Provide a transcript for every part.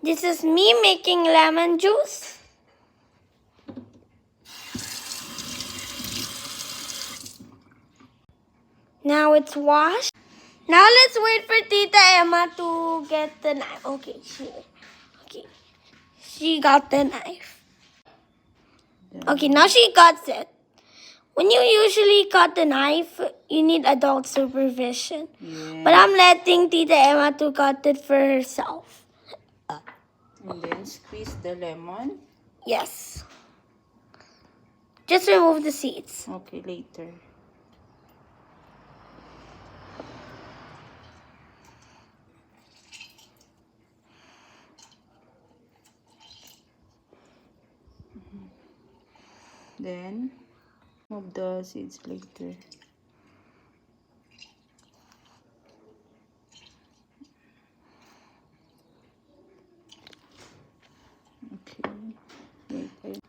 This is me making lemon juice. Now it's washed. Now let's wait for Tita Emma to get the knife. Okay, she got the knife. Okay, now she cuts it. When you usually cut the knife, you need adult supervision. Yeah. But I'm letting Tita Emma to cut it for herself. And then squeeze the lemon. Yes. Just remove the seeds. Okay, later. Then move the seeds later. Okay. Later.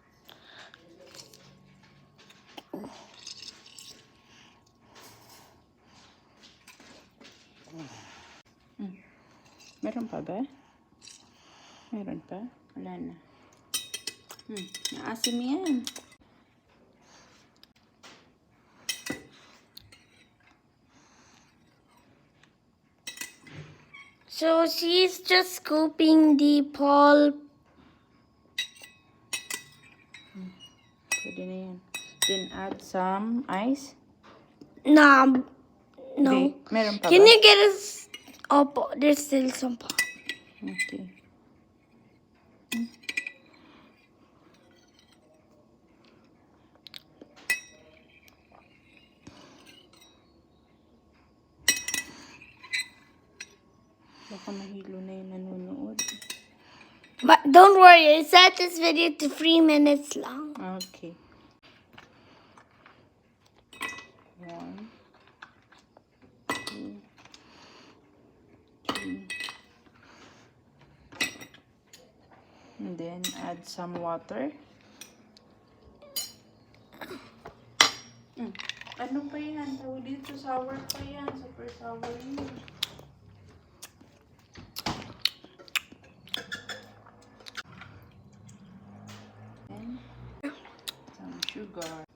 Meron pa ba? Meron pa? Wala na. Naasim yan. So she's just scooping the pulp. Pwede na yan. Then add some ice. No. Hindi. Meron pa Can ba? you get us? Oh, there's still some pulp. Okay. Baka mahilo na yung nanonood. But don't worry, I set this video to 3 minutes long. Okay. 1, 2, 3. And then add some water. Ano pa yan? Tawag dito, sour pa yan. Super sour yun. And some sugar.